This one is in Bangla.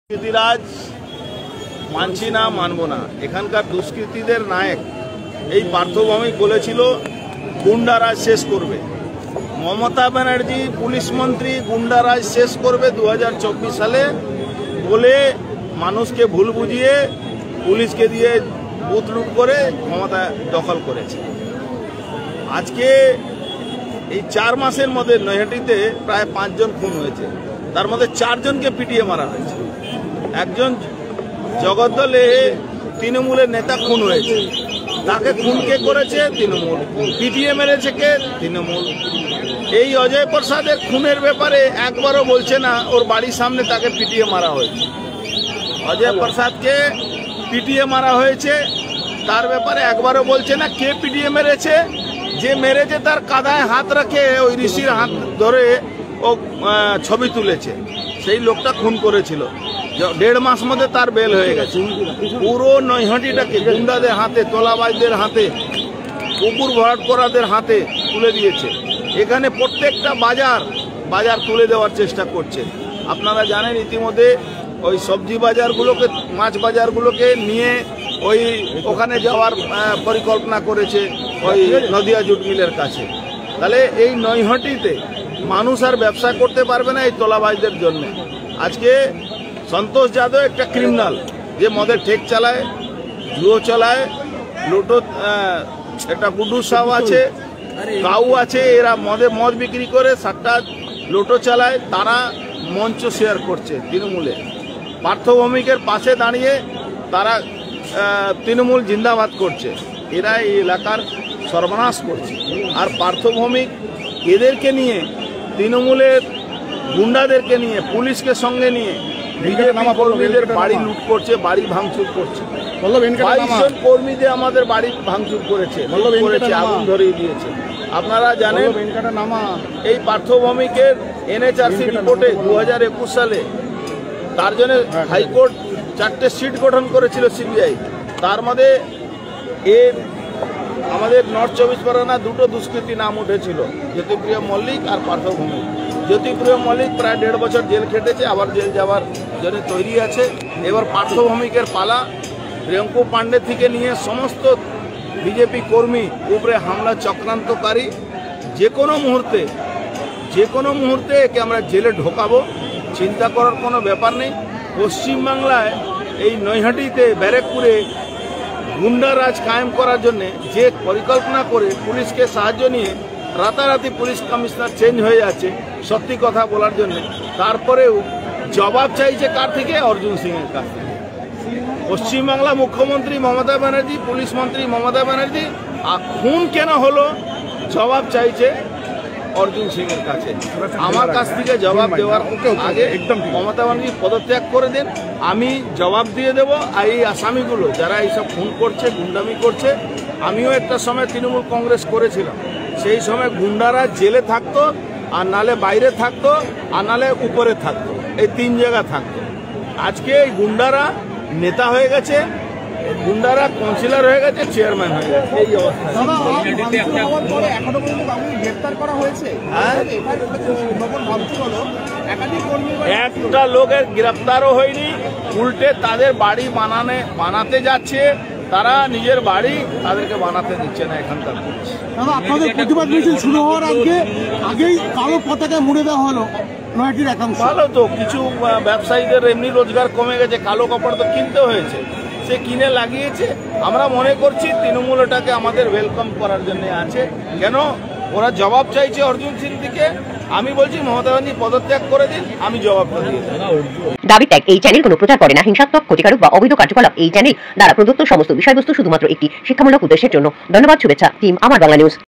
দুষ্কৃতিরাজ মানছি না, মানব না। এখানকার দুষ্কৃতীদের নায়ক এই পার্থ ভৌমিক বলেছিল গুন্ডারাজ শেষ করবে। মমতা ব্যানার্জি পুলিশ মন্ত্রী গুন্ডারাজ শেষ করবে 2024 সালে বলে মানুষকে ভুল বুঝিয়ে পুলিশকে দিয়ে বুথ লুট করে ক্ষমতা দখল করেছে। আজকে এই 4 মাসের মধ্যে নৈহাটিতে প্রায় 5 জন খুন হয়েছে, তার মধ্যে 4 জনকে পিটিয়ে মারা হয়েছে। একজন জগদ্দলে তৃণমূলের নেতা খুন হয়েছে, তাকে খুন কে করেছে? তৃণমূল। পিটিয়ে মেরেছে কে? তৃণমূল। এই অজয় প্রসাদের খুনের ব্যাপারে একবারও বলছে না ওর বাড়ির সামনে তাকে পিটিয়ে মারা হয়েছে। অজয় প্রসাদকে পিটিয়ে মারা হয়েছে, তার ব্যাপারে একবারও বলছে না কে পিটিয়ে মেরেছে। যে মেরেছে তার কাঁধায় হাত রাখে ওই ঋষির হাত ধরে ও ছবি তুলেছে, সেই লোকটা খুন করেছিল। 1.5 মাস মধ্যে তার বেল হয়ে গেছে। পুরো নৈহাটিটাকে গুন্ডাদের হাতে, তোলাবাজদের হাতে, কুকুর ভরাট করাদের হাতে তুলে দিয়েছে। এখানে প্রত্যেকটা বাজার তুলে দেওয়ার চেষ্টা করছে। আপনারা জানেন ইতিমধ্যে ওই সবজি বাজারগুলোকে, মাছ বাজারগুলোকে নিয়ে ওই ওখানে যাওয়ার পরিকল্পনা করেছে ওই নদিয়া জুট মিলের কাছে। তাহলে এই নৈহাটিতে মানুষ আর ব্যবসা করতে পারবে না এই তোলাবাজদের জন্য। আজকে সন্তোষ যাদব একটা ক্রিমিনাল, যে মদের ঠেক চালায়, জুয়ো চালায়, লুটো, একটা গুড্ডু সাহ আছে, কাউ আছে, এরা মদ বিক্রি করে 7টা লুটো চালায়। তারা মঞ্চ শেয়ার করছে তৃণমূলে। পার্থ ভৌমিকের পাশে দাঁড়িয়ে তারা তৃণমূল জিন্দাবাদ করছে। এরা এই এলাকার সর্বনাশ করছে। আর পার্থ ভৌমিক এদেরকে নিয়ে, তৃণমূলের গুন্ডাদেরকে নিয়ে, পুলিশকে সঙ্গে নিয়ে কর্মীদের বাড়ি লুট করছে, বাড়ি ভাঙচুর করছে। 22 জন কর্মীদের আমাদের বাড়ি ভাঙচুর করেছে, আগুন ধরিয়ে দিয়েছে। আপনারা জানেন এই পার্থ ভৌমিকের NHRC রিপোর্টে 2021 সালে তার জন্য হাইকোর্ট 4টে সিট গঠন করেছিল CBI। তার মধ্যে আমাদের নর্থ 24 পরগনা 2টো দুষ্কৃতী নাম উঠেছিল, জ্যোতিপ্রিয় মল্লিক আর পার্থ ভৌমিক। জ্যোতিপ্রিয় মল্লিক প্রায় 1.5 বছর জেল খেটেছে, আবার জেল যাওয়ার জন্য তৈরি আছে। এবার পার্থ ভৌমিকের পালা। রিঙ্কু পান্ডে থেকে নিয়ে সমস্ত বিজেপি কর্মী উপরে হামলা চক্রান্তকারী। যে কোনো মুহূর্তে একে আমরা জেলে ঢোকাবো, চিন্তা করার কোনো ব্যাপার নেই। পশ্চিমবাংলায় এই নৈহাটিতে, ব্যারেকপুরে গুন্ডারাজ কায়েম করার জন্য যে পরিকল্পনা করে পুলিশকে সাহায্য নিয়ে রাতারাতি পুলিশ কমিশনার চেঞ্জ হয়ে যাচ্ছে সত্যি কথা বলার জন্য, তারপরেও জবাব চাইছে কার থেকে? অর্জুন সিংয়ের কাছ থেকে। পশ্চিমবাংলা মুখ্যমন্ত্রী মমতা ব্যানার্জি, পুলিশ মন্ত্রী মমতা ব্যানার্জি খুন কেন হলো জবাব চাইছে অর্জুন সিংয়ের কাছে। আমার কাছ থেকে জবাব দেওয়ার আগে মমতা ব্যানার্জি পদত্যাগ করে দেন, আমি জবাব দিয়ে দেব। আর এই আসামিগুলো যারা এইসব খুন করছে, গুন্ডামি করছে, আমিও একটা সময় তৃণমূল কংগ্রেস করেছিলাম। সেই সময় গুন্ডারা জেলে থাকতো, আর নালে বাইরে থাকতো, আর নালে উপরে থাকতো, এই 3 জায়গা থাকতো। আজকে এই গুন্ডারা নেতা হয়ে গেছে, গুন্ডারা কাউন্সিলর হয়ে গেছে, চেয়ারম্যান হয়ে গেছে। এই অবস্থা। একটা লোকের গ্রেপ্তারও হয়নি, উল্টে তাদের বাড়ি বানাতে যাচ্ছে। তারা নিজের বাড়ি তাদেরকে বানাতে দিচ্ছে না এখানকার পুলিশ। আপনাদের প্রতিবাদ মিছিল শুরু হওয়ার আগেই কালো পতাকা মুড়ে দেওয়া হলো নৈহাটির একাংশ। ভালো তো, কিছু ব্যবসায়ীদের এমনি রোজগার কমে গেছে, কালো কাপড় তো কিনতে হয়েছে, সে কিনে লাগিয়েছে। আমরা মনে করছি তৃণমূল ওটাকে আমাদের ওয়েলকাম করার জন্য আছে। কেন? ওরা জবাব চাইছে অর্জুন সিং থেকে। আমি বলছি মমতা ব্যানার্জি পদত্যাগ করে দিন, আমি জবাবটা দিয়ে দেব। দাবি ত্যাগ। এই চ্যানেল কোনো প্রচার করে না হিংসাত্মক, ক্ষতিকারক বা অবৈধ কার্যকলাপ। এই চ্যানেল দ্বারা প্রদত্ত সমস্ত বিষয়বস্তু শুধুমাত্র একটি শিক্ষামূলক উদ্দেশ্যের জন্য। ধন্যবাদ। শুভেচ্ছা টিম আমার বাংলা নিউজ।